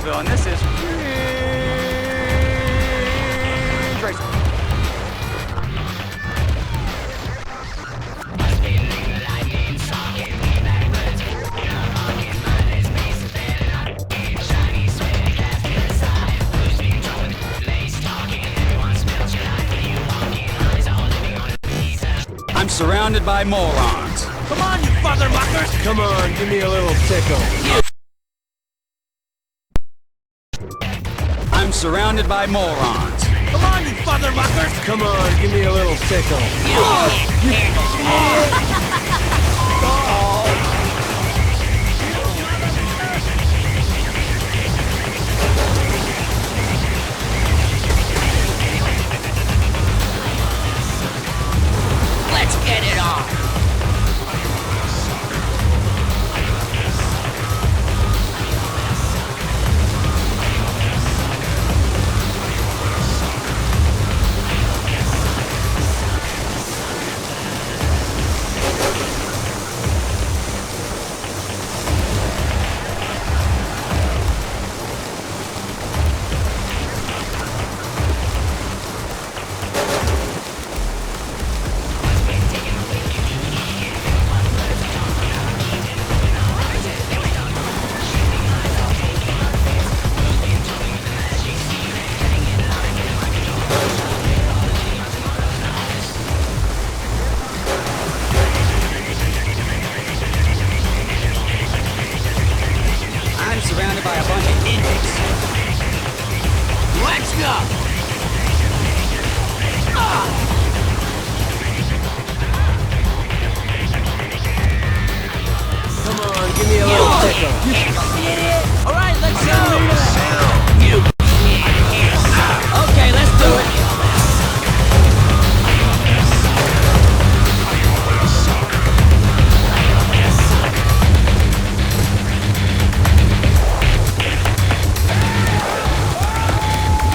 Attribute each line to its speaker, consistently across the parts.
Speaker 1: Nashville, and this is Ridge Racing. I'm surrounded by morons.
Speaker 2: Come on, you motherfuckers!
Speaker 3: Come on, give me a little tickle.
Speaker 1: I'm surrounded by morons.
Speaker 2: Come on, you motherfuckers!
Speaker 3: Come on, give me a little tickle.
Speaker 2: Let's get it on!
Speaker 1: I'm surrounded by a bunch of idiots.
Speaker 2: Let's go!
Speaker 3: Come on, give me a little tickle.
Speaker 2: Alright, let's go! You! Okay, let's do it!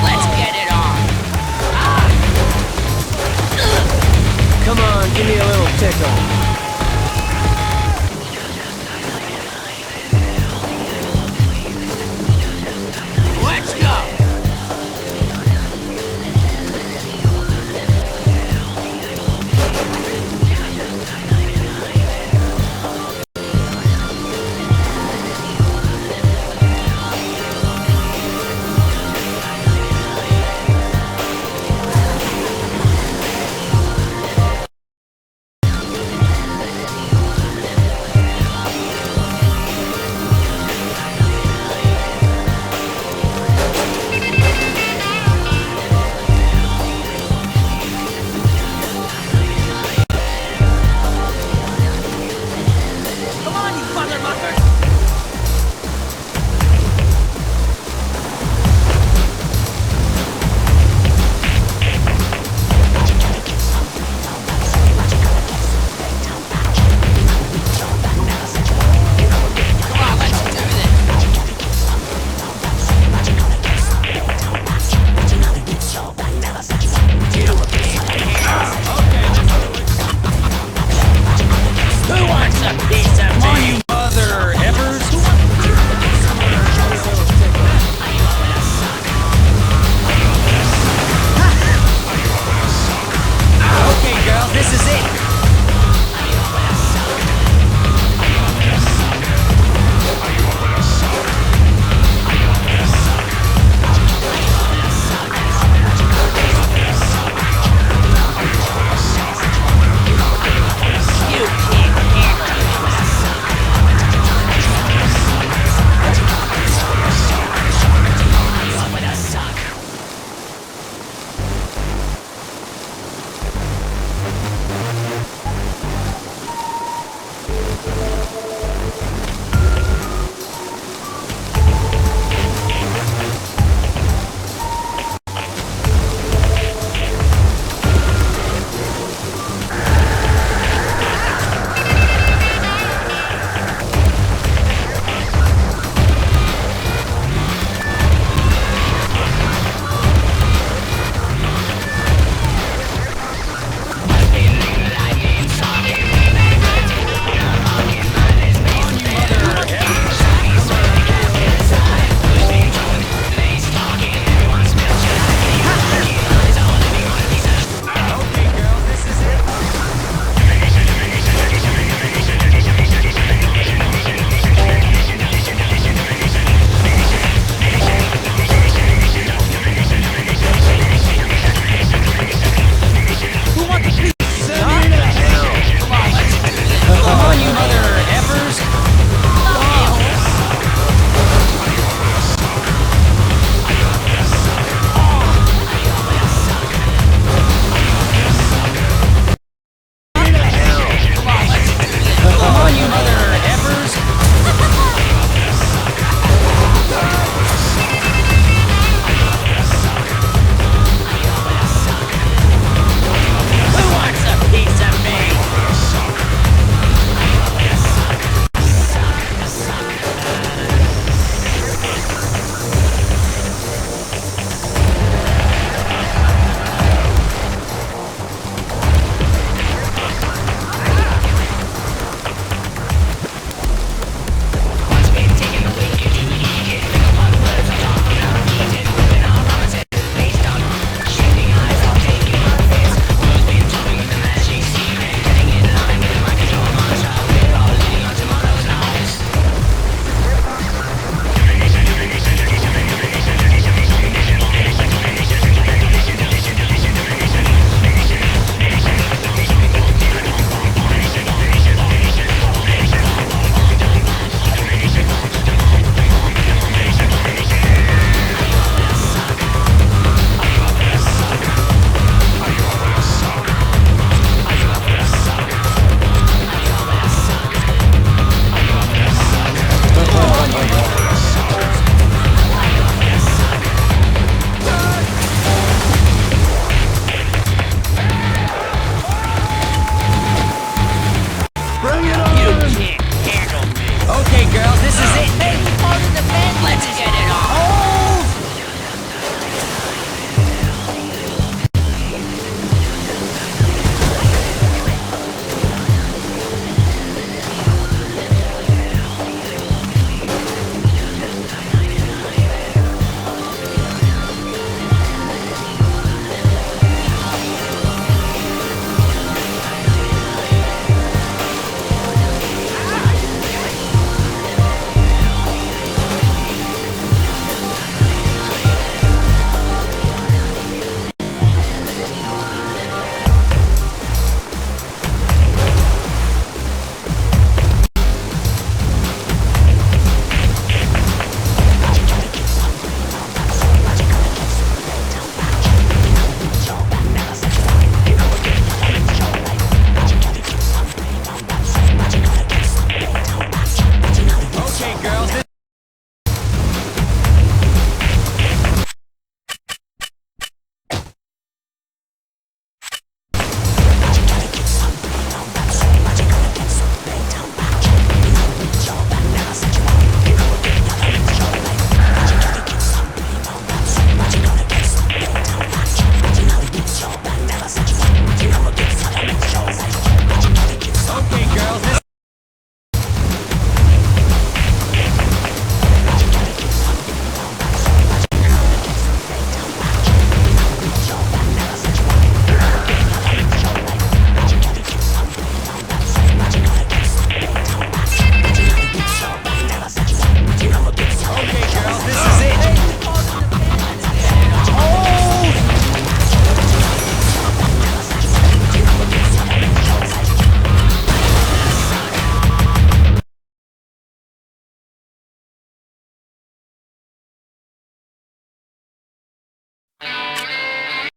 Speaker 2: Let's get it on!
Speaker 3: Come on, give me a little tickle.
Speaker 2: Let's go! Come on, you motherfuckers! Come on, let's do this! Who wants a piece of me?
Speaker 1: Mother effers. Okay, girls, this is it.
Speaker 2: You can't handle it.
Speaker 1: Okay, girls, this is it.
Speaker 2: Hey, we folded the bed. Let's